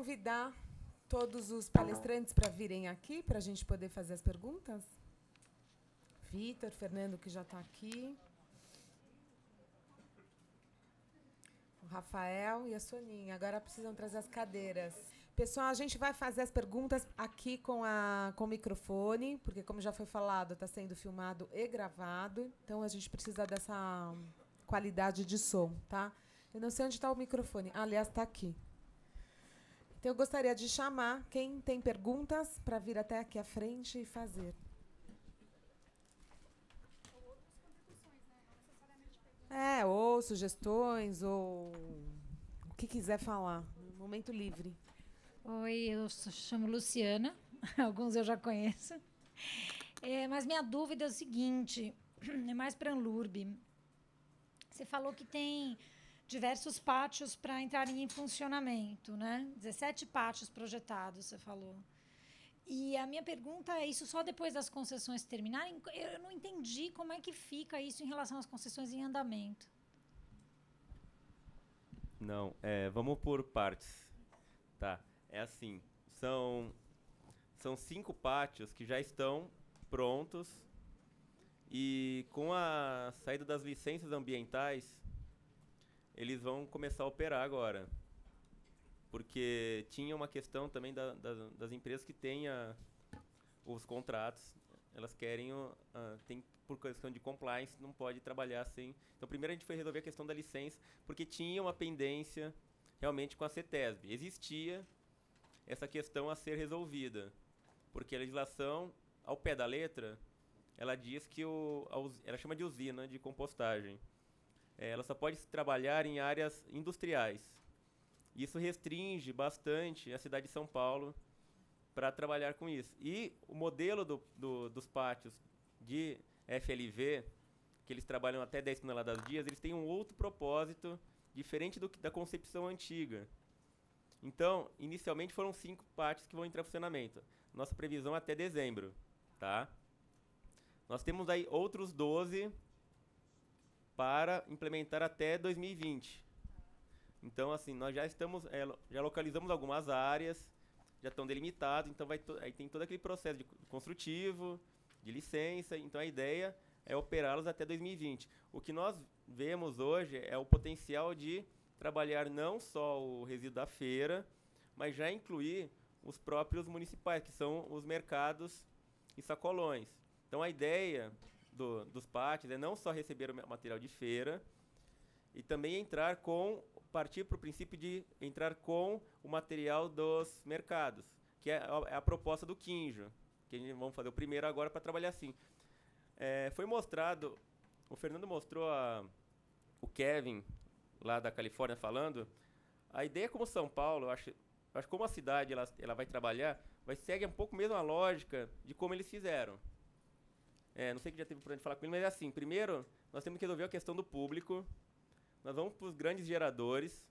convidar todos os palestrantes para virem aqui, para a gente poder fazer as perguntas. Vitor, Fernando, que já está aqui. O Rafael e a Soninha. Agora precisam trazer as cadeiras. Pessoal, a gente vai fazer as perguntas aqui com o microfone, porque, como já foi falado, está sendo filmado e gravado. Então, a gente precisa dessa qualidade de som, tá? Eu não sei onde está o microfone. Aliás, está aqui. Então, eu gostaria de chamar quem tem perguntas para vir até aqui à frente e fazer. Ou sugestões, ou o que quiser falar. Momento livre. Oi, eu chamo Luciana. Alguns eu já conheço. Mas minha dúvida é o seguinte, é mais para a Anlurb. Você falou que tem diversos pátios para entrarem em funcionamento, né? 17 pátios projetados, você falou. E a minha pergunta é, isso só depois das concessões terminarem? Eu não entendi como é que fica isso em relação às concessões em andamento. Não, vamos por partes. Tá, é assim, são 5 pátios que já estão prontos e com a saída das licenças ambientais, eles vão começar a operar agora. Porque tinha uma questão também das empresas que têm os contratos, elas querem, por questão de compliance, não pode trabalhar sem... Então, primeiro a gente foi resolver a questão da licença, porque tinha uma pendência realmente com a CETESB. Existia essa questão a ser resolvida, porque a legislação, ao pé da letra, ela diz que ela chama de usina de compostagem. Ela só pode trabalhar em áreas industriais. Isso restringe bastante a cidade de São Paulo para trabalhar com isso. E o modelo dos pátios de FLV, que eles trabalham até 10 toneladas dia, eles têm um outro propósito, diferente da concepção antiga. Então, inicialmente foram 5 pátios que vão entrar em funcionamento. Nossa previsão é até dezembro. Tá? Nós temos aí outros 12 para implementar até 2020. Então, assim, nós já já localizamos algumas áreas, já estão delimitados, então aí tem todo aquele processo de construtivo, de licença, então a ideia é operá-los até 2020. O que nós vemos hoje é o potencial de trabalhar não só o resíduo da feira, mas já incluir os próprios municipais, que são os mercados e sacolões. Então, a ideia dos pátios é não só receber o material de feira, e também partir para o princípio de entrar com o material dos mercados, que é a proposta do Quinjo, que a gente vamos fazer o primeiro agora para trabalhar assim. Foi mostrado, o Fernando mostrou o Kevin, lá da Califórnia, falando, a ideia como São Paulo, eu acho que como a cidade ela vai trabalhar, segue um pouco mesmo a lógica de como eles fizeram. Não sei que já teve por onde falar com ele, mas é assim, primeiro nós temos que resolver a questão do público. Nós vamos para os grandes geradores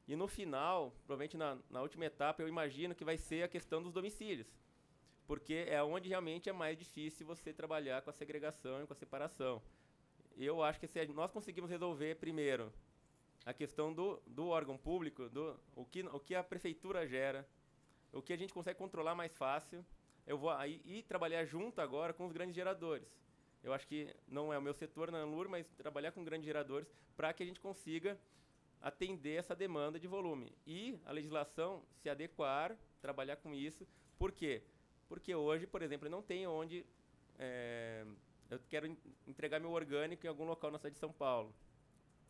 e no final, provavelmente na última etapa, eu imagino que vai ser a questão dos domicílios, porque é onde realmente é mais difícil você trabalhar com a segregação e com a separação. Eu acho que se nós conseguimos resolver primeiro a questão do órgão público, o que a prefeitura gera, o que a gente consegue controlar mais fácil, eu vou aí trabalhar junto agora com os grandes geradores. Eu acho que não é o meu setor na Anlur, mas trabalhar com grandes geradores para que a gente consiga atender essa demanda de volume. E a legislação se adequar, trabalhar com isso. Por quê? Porque hoje, por exemplo, eu não tenho onde... eu quero entregar meu orgânico em algum local na cidade de São Paulo.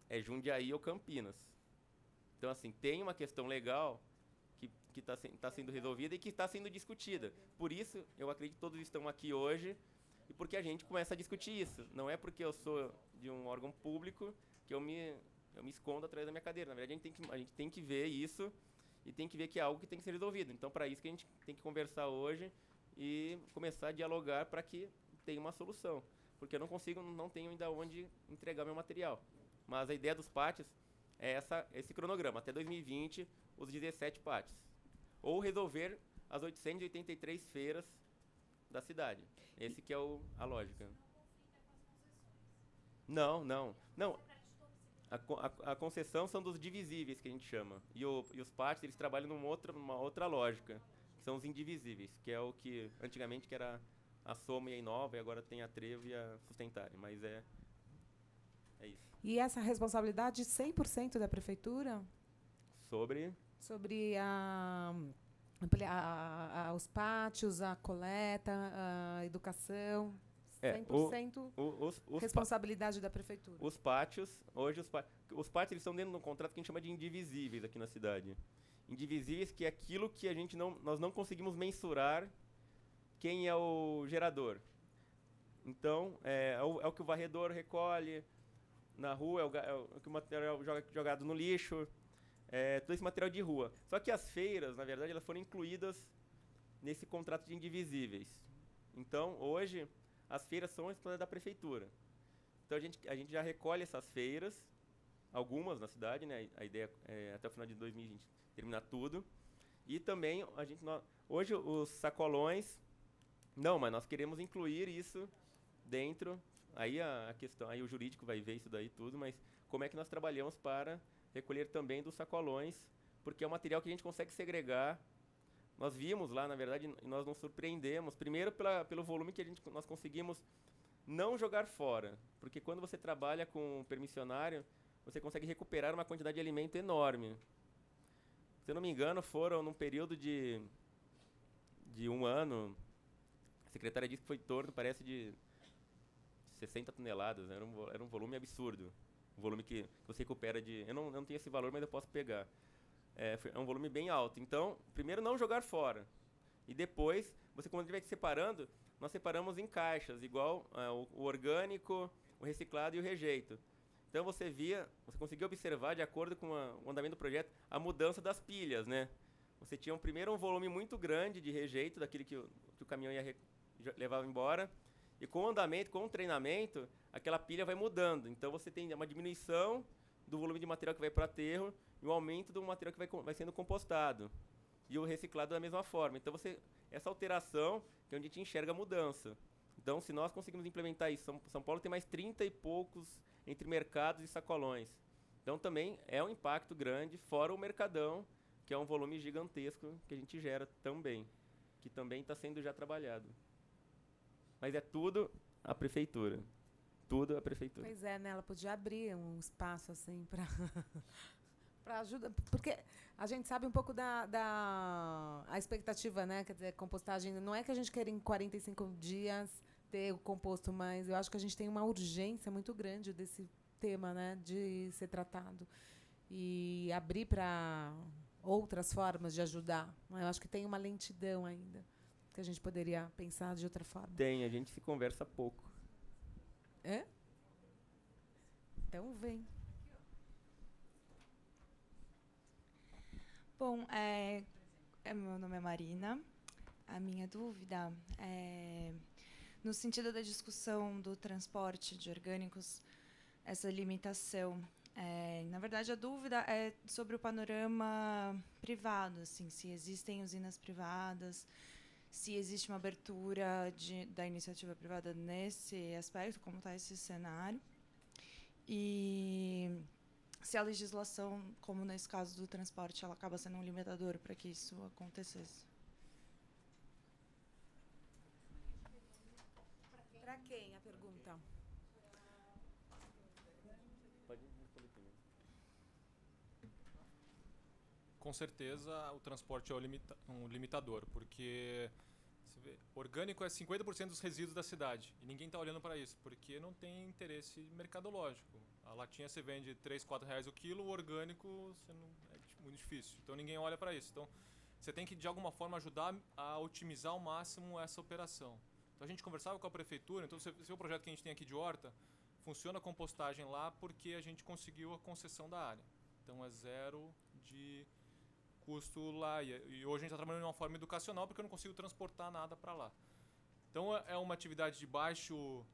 É Jundiaí ou Campinas. Então, assim, tem uma questão legal que está sendo resolvida e que está sendo discutida. Por isso, eu acredito que todos estão aqui hoje, e porque a gente começa a discutir isso. Não é porque eu sou de um órgão público que eu me escondo atrás da minha cadeira. Na verdade, a gente tem que ver isso e tem que ver que é algo que tem que ser resolvido. Então, para isso que a gente tem que conversar hoje e começar a dialogar para que tenha uma solução. Porque eu não tenho ainda onde entregar meu material. Mas a ideia dos pátios é esse cronograma. Até 2020, os 17 pátios. Ou resolver as 883 feiras da cidade. Esse que é a lógica. Não. A concessão são dos divisíveis, que a gente chama. E os partes, eles trabalham numa outra lógica, que são os indivisíveis, que é o que antigamente que era a Soma e a Inova, e agora tem a Trevo e a Sustentare. Mas é isso. E essa responsabilidade 100% da prefeitura? Sobre os pátios, a coleta, a educação, 100% responsabilidade da prefeitura. Os pátios, hoje os pátios eles estão dentro de um contrato que a gente chama de indivisíveis aqui na cidade. Indivisíveis, que é aquilo que nós não conseguimos mensurar quem é o gerador. Então, é o que o varredor recolhe na rua, é o que o material jogado no lixo, todo esse material de rua. Só que as feiras, na verdade, elas foram incluídas nesse contrato de indivisíveis. Então, hoje, as feiras são todas da prefeitura. Então, a gente já recolhe essas feiras, algumas na cidade, né? A ideia é até o final de 2020 terminar tudo. E também, hoje, os sacolões... Não, mas nós queremos incluir isso dentro... Aí a questão, aí o jurídico vai ver isso daí tudo, mas como é que nós trabalhamos para recolher também dos sacolões, porque é um material que a gente consegue segregar. Nós vimos lá, na verdade, e nós nos surpreendemos, primeiro pelo volume que nós conseguimos não jogar fora, porque quando você trabalha com permissionário, você consegue recuperar uma quantidade de alimento enorme. Se eu não me engano, foram num período de 1 ano, a secretária disse que foi em torno, parece, de 60 toneladas, né? Era um volume absurdo. Um volume que você recupera de... Eu não tenho esse valor, mas eu posso pegar. É um volume bem alto. Então, primeiro, não jogar fora. E depois, você quando estiver separando, nós separamos em caixas, igual o orgânico, o reciclado e o rejeito. Então, você conseguia observar, de acordo com o andamento do projeto, a mudança das pilhas, né? Você tinha primeiro um volume muito grande de rejeito, daquele que o caminhão levava embora. E com o andamento, com o treinamento, aquela pilha vai mudando. Então, você tem uma diminuição do volume de material que vai para o aterro e um aumento do material que vai sendo compostado. E o reciclado da mesma forma. Então, essa alteração que é onde a gente enxerga a mudança. Então, se nós conseguimos implementar isso, São Paulo tem mais 30 e poucos entre mercados e sacolões. Então, também é um impacto grande, fora o mercadão, que é um volume gigantesco que a gente gera também, que também está sendo já trabalhado. Mas é tudo a prefeitura. Tudo a prefeitura. Pois é, né? Ela podia abrir um espaço assim para ajuda, porque a gente sabe um pouco a expectativa, né? Quer dizer, compostagem, não é que a gente quer em 45 dias ter o composto, mas eu acho que a gente tem uma urgência muito grande desse tema, né, de ser tratado e abrir para outras formas de ajudar. Eu acho que tem uma lentidão ainda, que a gente poderia pensar de outra forma. Tem, a gente se conversa pouco. É? Então vem. Bom, meu nome é Marina. A minha dúvida é no sentido da discussão do transporte de orgânicos, essa limitação. Na verdade, a dúvida é sobre o panorama privado, assim, se existem usinas privadas, se existe uma abertura da iniciativa privada nesse aspecto, como está esse cenário, e se a legislação, como nesse caso do transporte, ela acaba sendo um limitador para que isso acontecesse. Para quem a pergunta? Pode responder primeiro. Com certeza, o transporte é um limitador, porque você vê, orgânico é 50% dos resíduos da cidade, e ninguém está olhando para isso, porque não tem interesse mercadológico. A latinha você vende R$3, R$4 o quilo, o orgânico é muito difícil, então ninguém olha para isso. Então, você tem que, de alguma forma, ajudar a otimizar ao máximo essa operação. Então, a gente conversava com a prefeitura, então, você vê o projeto que a gente tem aqui de horta, funciona a compostagem lá porque a gente conseguiu a concessão da área. Então, é zero de custo lá. E hoje a gente está trabalhando de uma forma educacional porque eu não consigo transportar nada para lá. Então, é uma atividade de baixa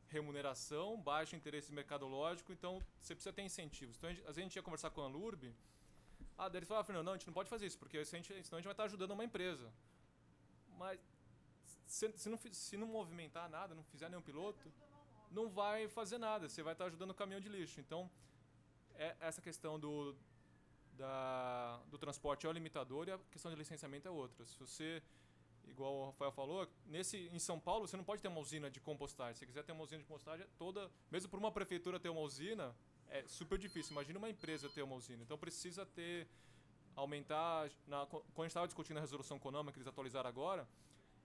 remuneração, baixo interesse mercadológico, então você precisa ter incentivos. Então, às vezes a gente ia conversar com a Anlurb, daí eles falavam, não, a gente não pode fazer isso, porque senão a gente vai estar ajudando uma empresa. Mas se não movimentar nada, não fizer nenhum piloto, não vai fazer nada, você vai estar ajudando o caminhão de lixo. Então, essa questão do transporte é o limitador e a questão de licenciamento é outra. Se você, igual o Rafael falou, em São Paulo você não pode ter uma usina de compostagem. Se você quiser ter uma usina de compostagem toda, mesmo por uma prefeitura ter uma usina, é super difícil. Imagina uma empresa ter uma usina. Então precisa aumentar, quando a gente estava discutindo a resolução econômica que eles atualizaram agora,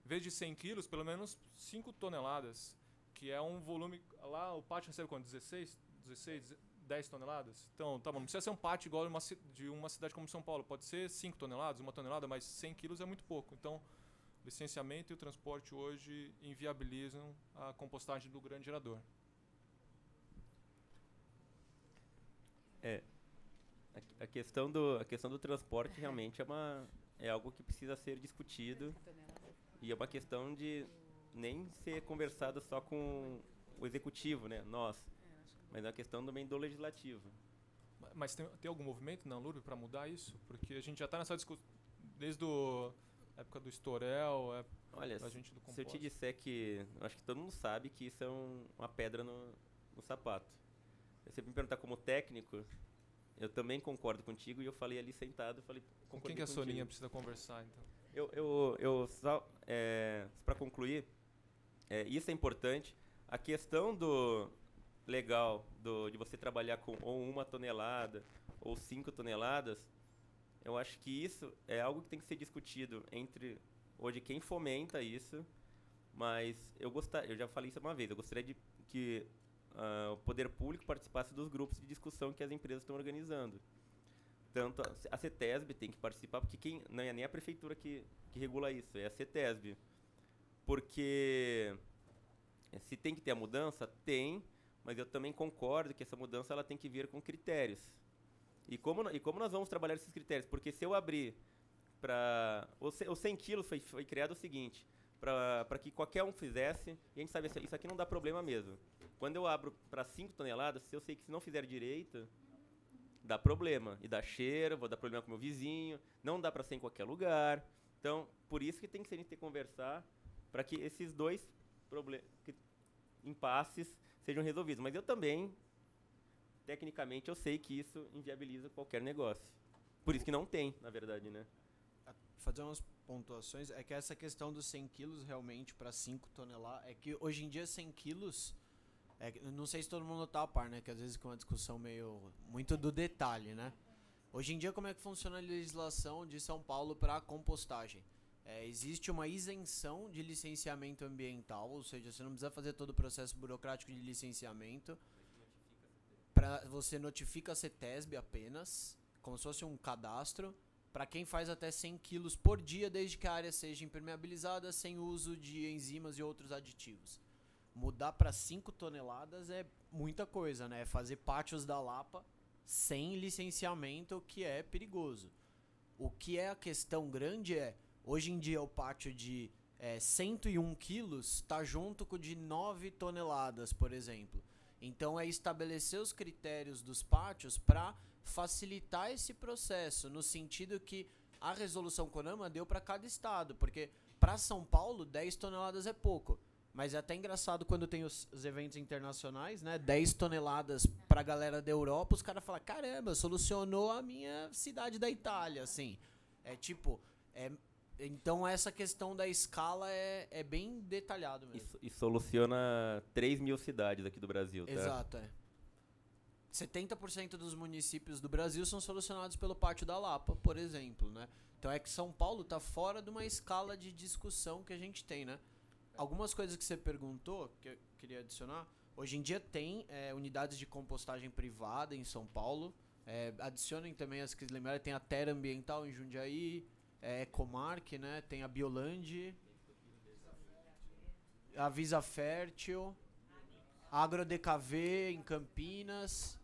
em vez de 100 quilos, pelo menos 5 toneladas, que é um volume, lá o pátio recebe quanto? 16, 10 toneladas? Então, tá bom, não precisa ser um pátio igual de uma cidade como São Paulo, pode ser 5 toneladas, 1 tonelada, mas 100 quilos é muito pouco. Então, licenciamento e o transporte hoje inviabilizam a compostagem do grande gerador. A questão do transporte realmente é algo que precisa ser discutido e é uma questão de nem ser conversado só com o executivo, né, nós, mas é uma questão também do legislativo. Mas tem algum movimento na Anlurb para mudar isso? Porque a gente já está nessa discussão desde a época do Estorel, Olha, a gente do composto. Se eu te disser que, eu acho que todo mundo sabe que isso é uma pedra no sapato. Se você me perguntar como técnico, eu também concordo contigo e eu falei ali sentado, Com quem que a Soninha precisa conversar, então? Eu só, para concluir, isso é importante. A questão do legal de você trabalhar com ou 1 tonelada ou 5 toneladas, eu acho que isso é algo que tem que ser discutido entre hoje quem fomenta isso, mas eu já falei isso uma vez, eu gostaria que o poder público participasse dos grupos de discussão que as empresas estão organizando. Tanto a CETESB tem que participar, porque não é nem a prefeitura que regula isso, é a CETESB. Porque se tem que ter a mudança, tem, mas eu também concordo que essa mudança ela tem que vir com critérios. E como nós vamos trabalhar esses critérios? Porque se eu abrir para... O 100 quilos foi criado o seguinte, para que qualquer um fizesse, e a gente sabe, isso aqui não dá problema mesmo. Quando eu abro para 5 toneladas, se eu sei que se não fizer direito, dá problema. E dá cheiro, vou dar problema com o meu vizinho, não dá para ser em qualquer lugar. Então, por isso que tem que ser conversar para que esses dois impasses sejam resolvidos. Mas eu também, tecnicamente, eu sei que isso inviabiliza qualquer negócio. Por isso que não tem, na verdade, né? Fazer umas pontuações, é que essa questão dos 100 quilos realmente para 5 toneladas, é que hoje em dia 100 quilos, não sei se todo mundo tá a par, né, que às vezes é uma discussão muito do detalhe, né. Hoje em dia como é que funciona a legislação de São Paulo para compostagem? Existe uma isenção de licenciamento ambiental, ou seja, você não precisa fazer todo o processo burocrático de licenciamento, você notifica a CETESB apenas, como se fosse um cadastro, para quem faz até 100 quilos por dia, desde que a área seja impermeabilizada, sem uso de enzimas e outros aditivos. Mudar para 5 toneladas é muita coisa, né? Fazer pátios da Lapa sem licenciamento, o que é perigoso. O que é a questão grande hoje em dia o pátio de 101 quilos está junto com o de 9 toneladas, por exemplo. Então é estabelecer os critérios dos pátios para facilitar esse processo, no sentido que a resolução CONAMA deu para cada estado, porque para São Paulo 10 toneladas é pouco, mas é até engraçado quando tem os eventos internacionais, né, 10 toneladas para a galera da Europa, os caras falam, caramba, solucionou a minha cidade da Itália, assim, então essa questão da escala é bem detalhado mesmo. E soluciona 3.000 cidades aqui do Brasil, tá? Exato, 70% dos municípios do Brasil são solucionados pelo Pátio da Lapa, por exemplo, né? Então é que São Paulo está fora de uma escala de discussão que a gente tem, né? Algumas coisas que você perguntou, que eu queria adicionar, hoje em dia tem unidades de compostagem privada em São Paulo, adicionem também as que lembrarem, tem a Terra Ambiental em Jundiaí, Ecomark, né? Tem a Bioland, a Visa Fértil, a AgroDKV em Campinas.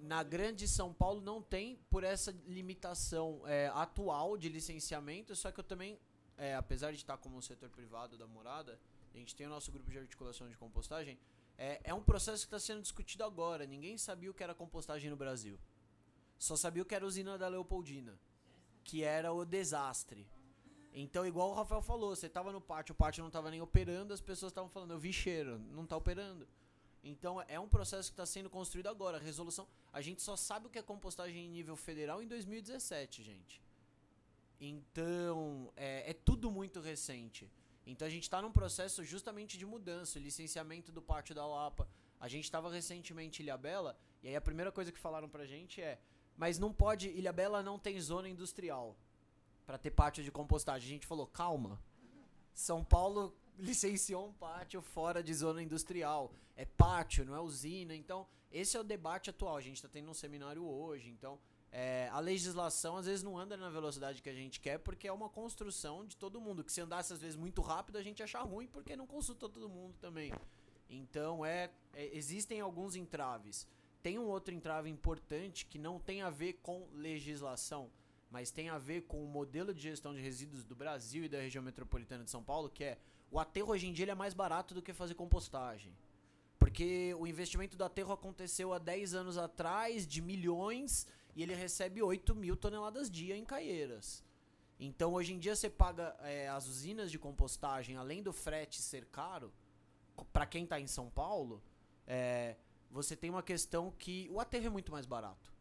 Na Grande São Paulo não tem, por essa limitação atual de licenciamento, só que eu também, apesar de estar como um setor privado da morada, a gente tem o nosso grupo de articulação de compostagem, é um processo que está sendo discutido agora. Ninguém sabia o que era compostagem no Brasil. Só sabia o que era a usina da Leopoldina, que era o desastre. Então, igual o Rafael falou, você estava no pátio, o pátio não estava nem operando, as pessoas estavam falando, eu vi cheiro, não está operando. Então, é um processo que está sendo construído agora. A resolução... A gente só sabe o que é compostagem em nível federal em 2017, gente. Então, é tudo muito recente. Então, a gente está num processo justamente de mudança. O licenciamento do Pátio da Lapa. A gente estava recentemente em Ilhabela, e aí a primeira coisa que falaram pra gente é: mas não pode... Ilhabela não tem zona industrial para ter pátio de compostagem. A gente falou, calma. São Paulo licenciou um pátio fora de zona industrial. É pátio, não é usina. Então, esse é o debate atual. A gente está tendo um seminário hoje. Então, a legislação às vezes não anda na velocidade que a gente quer, porque é uma construção de todo mundo. Que se andasse às vezes muito rápido, a gente acha ruim, porque não consultou todo mundo também. Então, existem alguns entraves. Tem um outro entrave importante que não tem a ver com legislação, mas tem a ver com o modelo de gestão de resíduos do Brasil e da região metropolitana de São Paulo, que é: o aterro hoje em dia ele é mais barato do que fazer compostagem. Porque o investimento do aterro aconteceu há 10 anos atrás, de milhões, e ele recebe 8 mil toneladas dia em Caieiras. Então, hoje em dia, você paga as usinas de compostagem, além do frete ser caro, para quem está em São Paulo, você tem uma questão que o aterro é muito mais barato.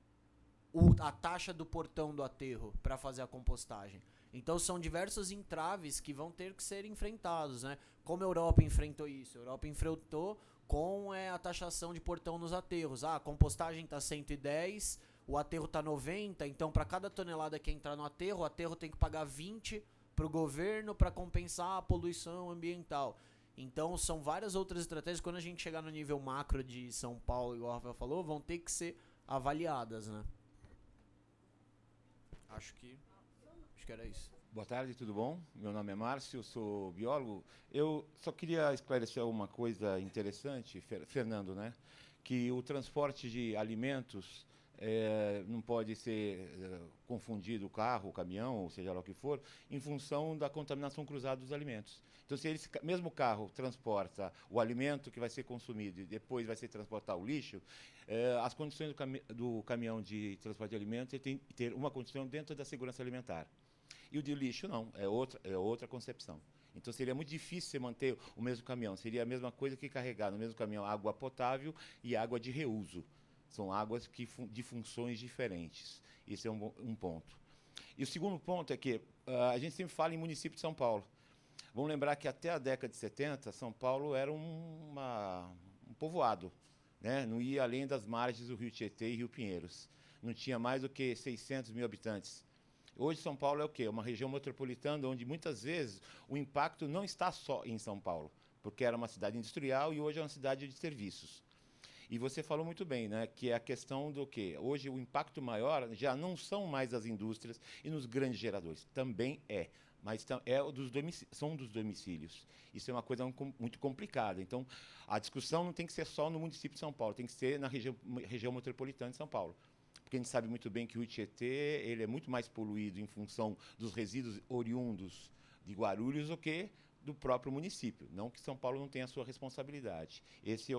A taxa do portão do aterro para fazer a compostagem. Então, são diversos entraves que vão ter que ser enfrentados, né? Como a Europa enfrentou isso? A Europa enfrentou com a taxação de portão nos aterros. A compostagem está 110, o aterro está 90, então para cada tonelada que entrar no aterro, o aterro tem que pagar 20 para o governo para compensar a poluição ambiental. Então, são várias outras estratégias. Quando a gente chegar no nível macro de São Paulo, igual o Rafael falou, vão ter que ser avaliadas, né? Acho que era isso. Boa tarde, tudo bom? Meu nome é Márcio, eu sou biólogo. Eu só queria esclarecer uma coisa interessante, Fernando, né? Que o transporte de alimentos não pode ser confundido o carro, o caminhão, ou seja lá o que for, em função da contaminação cruzada dos alimentos. Então, se esse mesmo carro transporta o alimento que vai ser consumido e depois vai ser transportar o lixo, as condições do caminhão de transporte de alimentos tem que ter uma condição dentro da segurança alimentar. E o de lixo não, é outra concepção. Então, seria muito difícil você manter o mesmo caminhão. Seria a mesma coisa que carregar no mesmo caminhão água potável e água de reuso. São águas de funções diferentes. Esse é um ponto. E o segundo ponto é que a gente sempre fala em município de São Paulo. Vamos lembrar que até a década de 70, São Paulo era um povoado, né? Não ia além das margens do Rio Tietê e Rio Pinheiros. Não tinha mais do que 600 mil habitantes. Hoje, São Paulo é o quê? Uma região metropolitana onde, muitas vezes, o impacto não está só em São Paulo, porque era uma cidade industrial e hoje é uma cidade de serviços. E você falou muito bem, né, que é a questão do quê? Hoje, o impacto maior já não são mais as indústrias e nos grandes geradores. Também mas são dos domicílios. Isso é uma coisa muito complicada. Então, a discussão não tem que ser só no município de São Paulo, tem que ser na região metropolitana de São Paulo. Porque a gente sabe muito bem que o Tietê ele é muito mais poluído em função dos resíduos oriundos de Guarulhos do que do próprio município. Não que São Paulo não tenha a sua responsabilidade. Esse é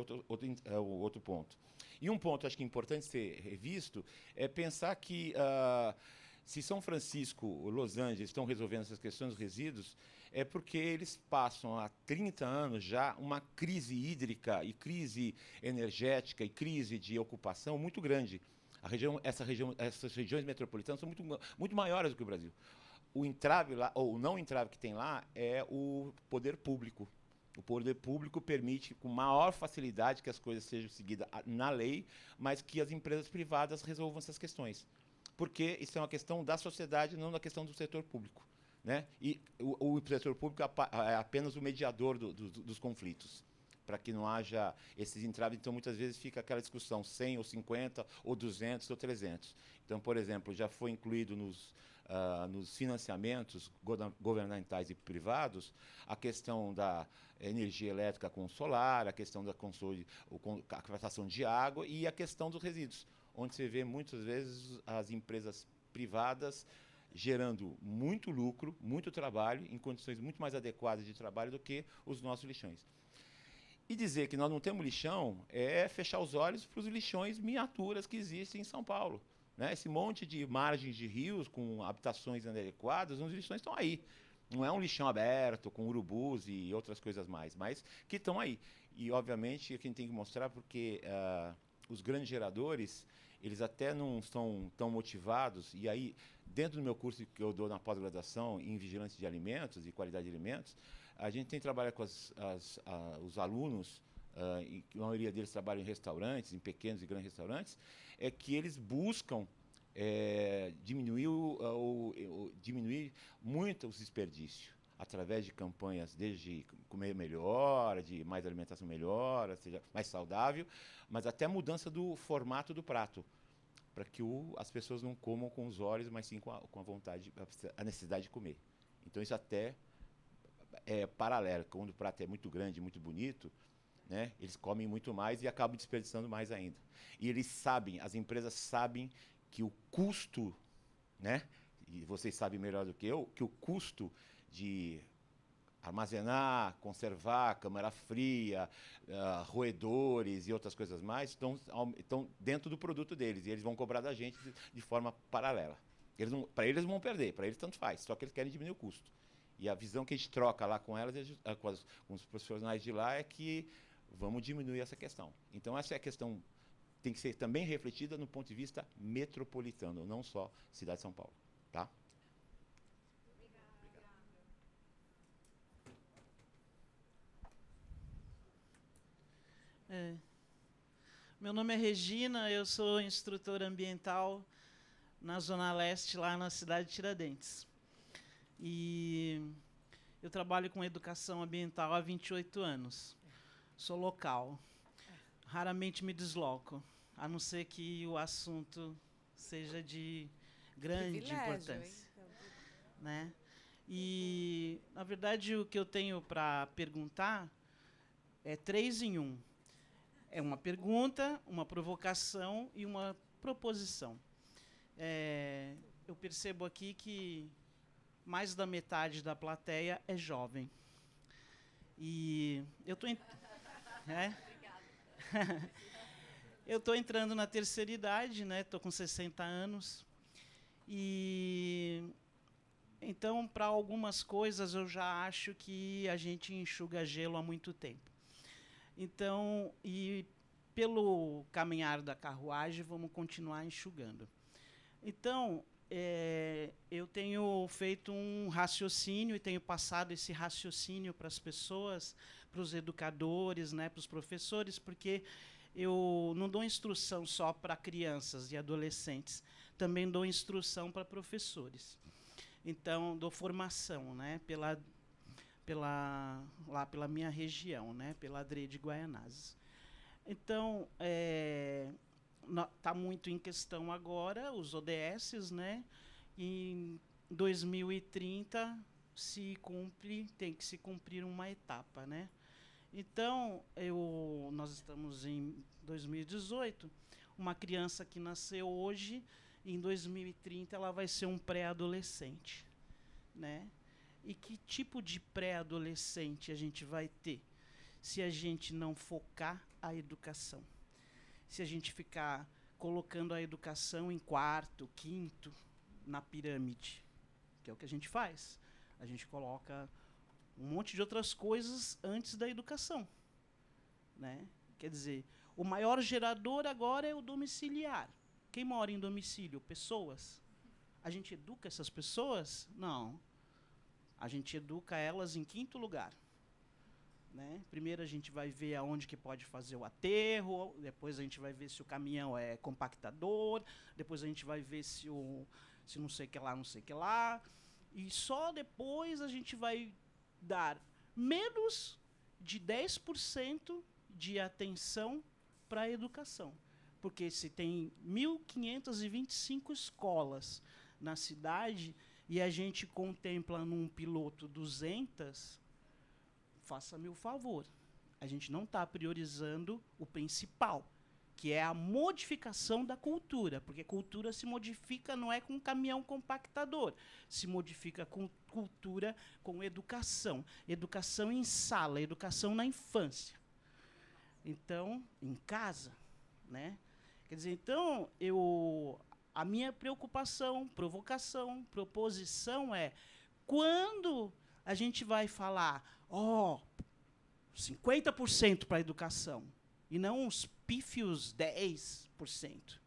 o outro ponto. E um ponto, acho que importante ser revisto, é pensar que se São Francisco ou Los Angeles estão resolvendo essas questões dos resíduos, é porque eles passam há 30 anos já uma crise hídrica e crise energética e crise de ocupação muito grande. Essas regiões metropolitanas são muito maiores do que o Brasil. O entrave lá, ou o não entrave que tem lá, é o poder público. O poder público permite com maior facilidade que as coisas sejam seguidas na lei, mas que as empresas privadas resolvam essas questões. Porque isso é uma questão da sociedade, não da questão do setor público, né? E o setor público é apenas o mediador dos conflitos, para que não haja esses entraves. Então, muitas vezes fica aquela discussão 100 ou 50 ou 200 ou 300. Então, por exemplo, já foi incluído nos financiamentos governamentais e privados a questão da energia elétrica com solar, a questão da a captação de água e a questão dos resíduos, onde você vê muitas vezes as empresas privadas gerando muito lucro, muito trabalho, em condições muito mais adequadas de trabalho do que os nossos lixões. E dizer que nós não temos lixão é fechar os olhos para os lixões miniaturas que existem em São Paulo, né? Esse monte de margens de rios com habitações inadequadas, os lixões estão aí. Não é um lixão aberto com urubus e outras coisas mais, mas que estão aí. E, obviamente, a gente tem que mostrar porque os grandes geradores, eles até não estão tão motivados. E aí, dentro do meu curso que eu dou na pós-graduação em vigilância de alimentos e qualidade de alimentos, a gente tem trabalhado com os alunos, e a maioria deles trabalham em restaurantes, em pequenos e grandes restaurantes, é que eles buscam diminuir, diminuir muito os desperdícios através de campanhas, desde comer melhor, de mais alimentação melhor, ou seja, mais saudável, mas até mudança do formato do prato, para que as pessoas não comam com os olhos, mas sim com a vontade, a necessidade de comer. Então isso até é paralelo. Quando o prato é muito grande, muito bonito, né, eles comem muito mais e acabam desperdiçando mais ainda. E eles sabem, as empresas sabem que o custo, né, e vocês sabem melhor do que eu, que o custo de armazenar, conservar, câmara fria, roedores e outras coisas mais estão dentro do produto deles, e eles vão cobrar da gente de forma paralela. Para eles não vão perder, para eles tanto faz, só que eles querem diminuir o custo. E a visão que a gente troca lá com elas, com os profissionais de lá, é que vamos diminuir essa questão. Então essa é a questão, tem que ser também refletida no ponto de vista metropolitano, não só cidade de São Paulo. Tá? Meu nome é Regina, eu sou instrutora ambiental na Zona Leste, lá na cidade de Tiradentes. E eu trabalho com educação ambiental há 28 anos. Sou local. Raramente me desloco, a não ser que o assunto seja de grande importância. Né? E, na verdade, o que eu tenho para perguntar é 3 em 1. É uma pergunta, uma provocação e uma proposição. Eu percebo aqui que mais da metade da plateia é jovem. E eu estou eu estou entrando na terceira idade, né? Estou com 60 anos. E então, para algumas coisas, eu já acho que a gente enxuga gelo há muito tempo. Então, e pelo caminhar da carruagem, vamos continuar enxugando. Então, eu tenho feito um raciocínio e tenho passado esse raciocínio para as pessoas, para os educadores, né, para os professores, porque eu não dou instrução só para crianças e adolescentes, também dou instrução para professores. Então, dou formação, né, pela minha região, né, pela ADRE de Guaianazes. Então, está muito em questão agora os ODS, né? Em 2030 tem que se cumprir uma etapa, né? Então, nós estamos em 2018, uma criança que nasceu hoje, em 2030 ela vai ser um pré-adolescente, né? E que tipo de pré-adolescente a gente vai ter se a gente não focar a educação? Se a gente ficar colocando a educação em 4º, 5º na pirâmide, que é o que a gente faz. A gente coloca um monte de outras coisas antes da educação, né? Quer dizer, o maior gerador agora é o domiciliar. Quem mora em domicílio? Pessoas. A gente educa essas pessoas? Não. A gente educa elas em 5º lugar. Né? Primeiro a gente vai ver aonde que pode fazer o aterro, depois a gente vai ver se o caminhão é compactador, depois a gente vai ver se não sei o que lá, não sei o que lá. E só depois a gente vai dar menos de 10% de atenção para a educação. Porque se tem 1.525 escolas na cidade e a gente contempla num piloto 200, faça-me o favor. A gente não está priorizando o principal, que é a modificação da cultura, porque cultura se modifica não é com caminhão compactador, se modifica com cultura, com educação. Educação em sala, educação na infância. Então, em casa, né? Quer dizer, então, a minha preocupação, provocação, proposição é quando a gente vai falar, 50% para a educação, e não os pífios 10%.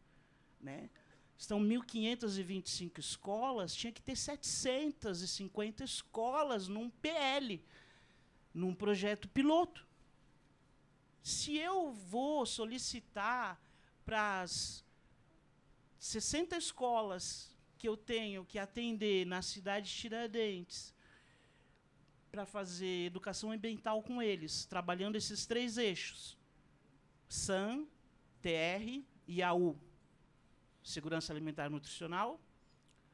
Né? Estão 1.525 escolas, tinha que ter 750 escolas num PL, num projeto piloto. Se eu vou solicitar para as 60 escolas que eu tenho que atender na cidade de Tiradentes, para fazer educação ambiental com eles, trabalhando esses 3 eixos, SAM, TR e AU, segurança alimentar e nutricional,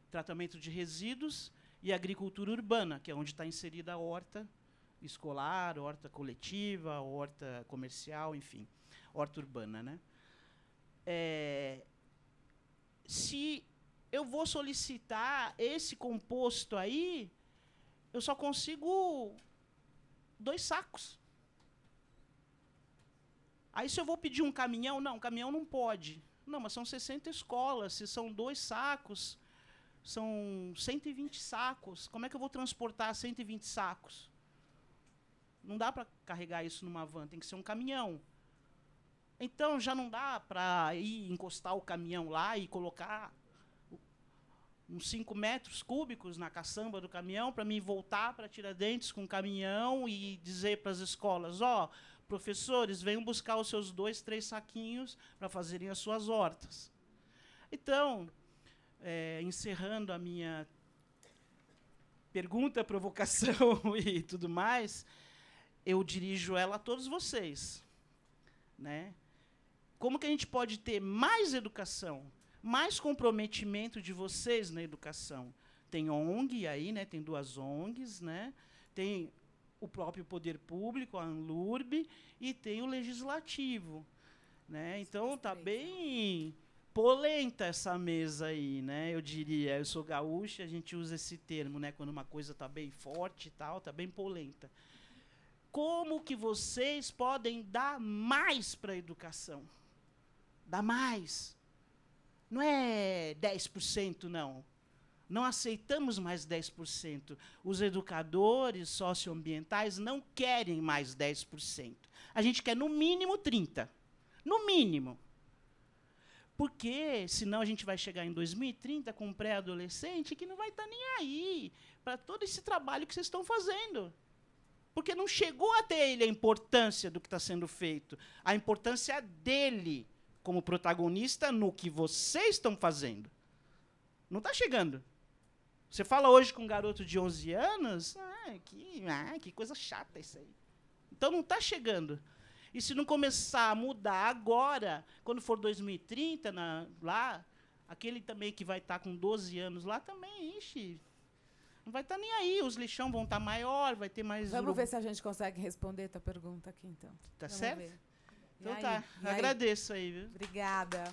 tratamento de resíduos e agricultura urbana, que é onde está inserida a horta escolar, horta coletiva, horta comercial, enfim, horta urbana. Né? Se eu vou solicitar esse composto aí, eu só consigo 2 sacos. Aí, se eu vou pedir um caminhão, não, caminhão não pode. Não, mas são 60 escolas, se são 2 sacos, são 120 sacos. Como é que eu vou transportar 120 sacos? Não dá para carregar isso numa van, tem que ser um caminhão. Então, já não dá para ir encostar o caminhão lá e colocar uns 5 metros cúbicos na caçamba do caminhão para mim voltar para Tiradentes com o caminhão e dizer para as escolas, professores, venham buscar os seus 2, 3 saquinhos para fazerem as suas hortas. Então, encerrando a minha pergunta, provocação e tudo mais, eu dirijo ela a todos vocês. Né? Como que a gente pode ter mais educação, mais comprometimento de vocês na educação? Tem ONG aí, né? Tem 2 ONGs, né? Tem o próprio poder público, a ANLURB, e tem o legislativo. Né? Então, está bem polenta essa mesa aí, né? Eu diria, eu sou gaúcha, a gente usa esse termo, né? Quando uma coisa está bem forte e tal, está bem polenta. Como que vocês podem dar mais para a educação? Dar mais. Não é 10%, não. Não aceitamos mais 10%. Os educadores socioambientais não querem mais 10%. A gente quer, no mínimo, 30%. No mínimo. Porque, senão, a gente vai chegar em 2030 com um pré-adolescente que não vai estar nem aí para todo esse trabalho que vocês estão fazendo. Porque não chegou até ele a importância do que está sendo feito. A importância dele como protagonista no que vocês estão fazendo. Não está chegando. Você fala hoje com um garoto de 11 anos, que coisa chata isso aí. Então, não está chegando. E se não começar a mudar agora, quando for 2030, lá, aquele também que vai estar com 12 anos lá também, não vai estar nem aí. Os lixão vão estar maior, vai ter mais... Vamos ver se a gente consegue responder a tua pergunta aqui, então. Tá Vamos certo? ver. Então tá, agradeço aí, viu? Obrigada.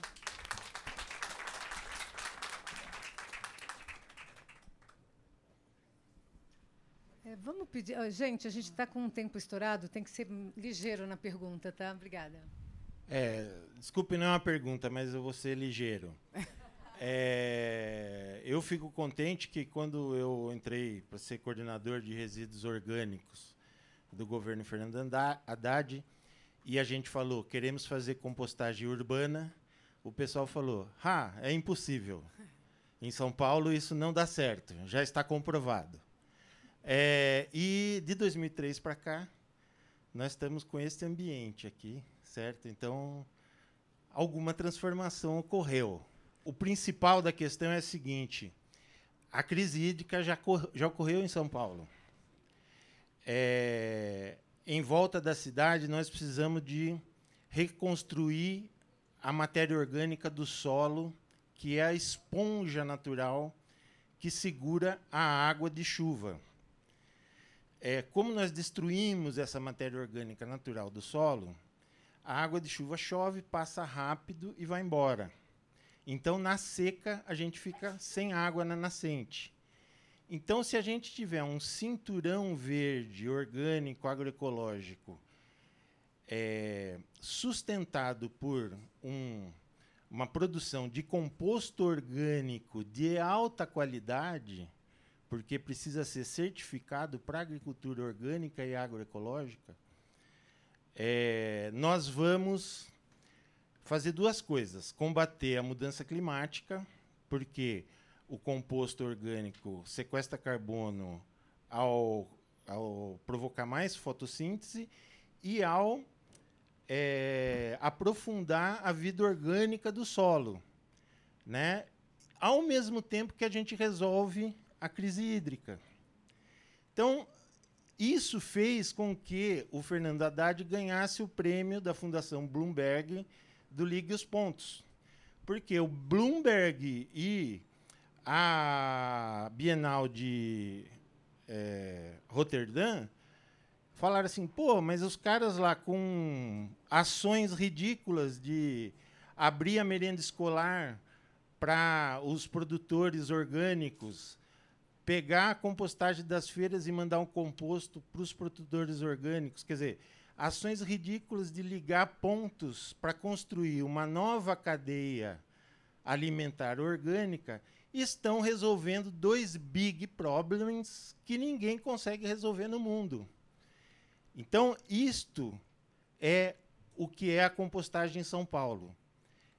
Vamos pedir... gente, a gente está com um tempo estourado, tem que ser ligeiro na pergunta, tá? Obrigada. Desculpe, não é uma pergunta, mas eu vou ser ligeiro. Eu fico contente que, quando eu entrei para ser coordenador de resíduos orgânicos do governo Fernando Haddad, e a gente falou, queremos fazer compostagem urbana, o pessoal falou, é impossível. Em São Paulo isso não dá certo, já está comprovado. E de 2003 para cá, nós estamos com esse ambiente aqui, certo? Então, alguma transformação ocorreu. O principal da questão é o seguinte, a crise hídrica já ocorreu em São Paulo. Em volta da cidade, nós precisamos de reconstruir a matéria orgânica do solo, que é a esponja natural que segura a água de chuva. Como nós destruímos essa matéria orgânica natural do solo, a água de chuva chove, passa rápido e vai embora. Então, na seca, a gente fica sem água na nascente. Então, se a gente tiver um cinturão verde, orgânico, agroecológico, sustentado por uma produção de composto orgânico de alta qualidade, porque precisa ser certificado para agricultura orgânica e agroecológica, nós vamos fazer duas coisas. Combater a mudança climática, porque o composto orgânico sequestra carbono ao provocar mais fotossíntese e ao aprofundar a vida orgânica do solo, né? Ao mesmo tempo que a gente resolve a crise hídrica. Então, isso fez com que o Fernando Haddad ganhasse o prêmio da Fundação Bloomberg do Ligue os Pontos. Porque o Bloomberg e a Bienal de Roterdã falaram assim, pô, mas os caras lá com ações ridículas de abrir a merenda escolar para os produtores orgânicos, pegar a compostagem das feiras e mandar um composto para os produtores orgânicos. Quer dizer, ações ridículas de ligar pontos para construir uma nova cadeia alimentar orgânica estão resolvendo dois big problems que ninguém consegue resolver no mundo. Então, isto é o que é a compostagem em São Paulo.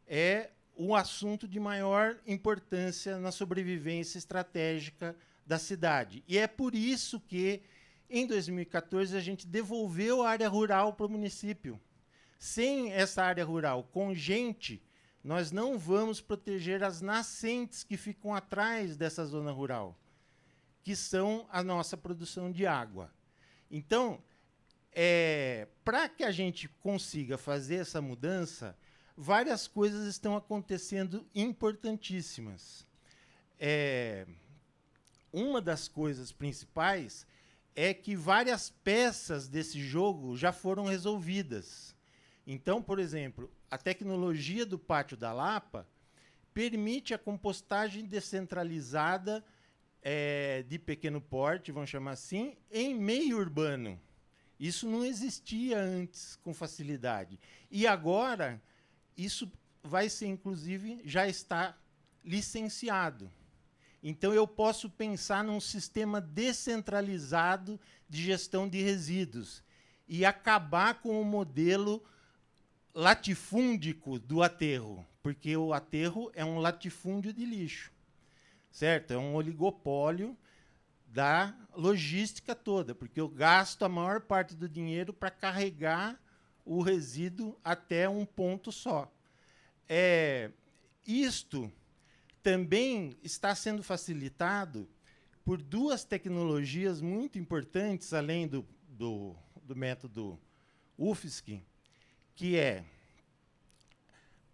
É o assunto de maior importância na sobrevivência estratégica da cidade. E é por isso que, em 2014, a gente devolveu a área rural para o município. Sem essa área rural com gente, nós não vamos proteger as nascentes que ficam atrás dessa zona rural, que são a nossa produção de água. Então, para que a gente consiga fazer essa mudança, várias coisas estão acontecendo importantíssimas. Uma das coisas principais é que várias peças desse jogo já foram resolvidas. Então, por exemplo, a tecnologia do Pátio da Lapa permite a compostagem descentralizada de pequeno porte, vamos chamar assim, em meio urbano. Isso não existia antes com facilidade. E agora, isso vai ser, inclusive, já está licenciado. Então, eu posso pensar num sistema descentralizado de gestão de resíduos e acabar com o modelo latifúndico do aterro, porque o aterro é um latifúndio de lixo, certo? É um oligopólio da logística toda, porque eu gasto a maior parte do dinheiro para carregar o resíduo até um ponto só. Isto também está sendo facilitado por duas tecnologias muito importantes, além do método UFSC, que é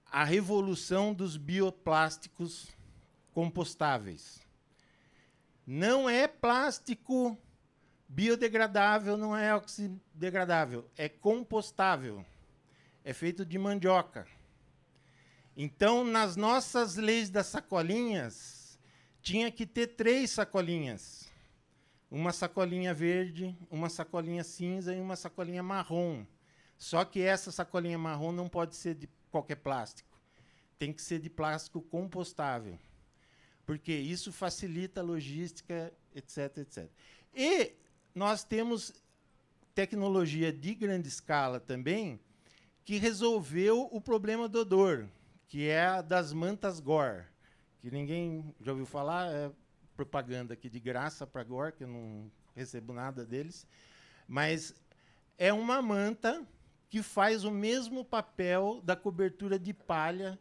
a revolução dos bioplásticos compostáveis. Não é plástico biodegradável, não é oxidegradável, é compostável. É feito de mandioca. Então, nas nossas leis das sacolinhas, tinha que ter 3 sacolinhas. Uma sacolinha verde, uma sacolinha cinza e uma sacolinha marrom. Só que essa sacolinha marrom não pode ser de qualquer plástico. Tem que ser de plástico compostável. Porque isso facilita a logística, etc, etc. E nós temos tecnologia de grande escala também, que resolveu o problema do odor, que é a das mantas Gore, que ninguém já ouviu falar, é propaganda aqui de graça para Gore, que eu não recebo nada deles, mas é uma manta que faz o mesmo papel da cobertura de palha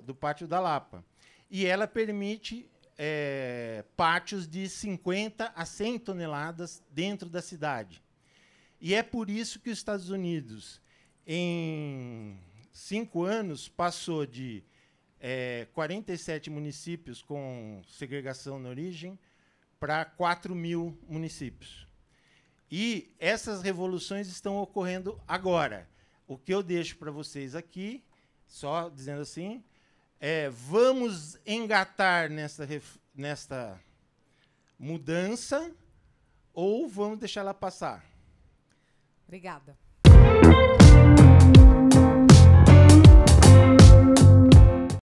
do Pátio da Lapa. E ela permite pátios de 50 a 100 toneladas dentro da cidade. E é por isso que os Estados Unidos, em 5 anos, passou de 47 municípios com segregação na origem para 4.000 municípios. E essas revoluções estão ocorrendo agora. O que eu deixo para vocês aqui, só dizendo assim, vamos engatar nesta mudança ou vamos deixar ela passar? Obrigada.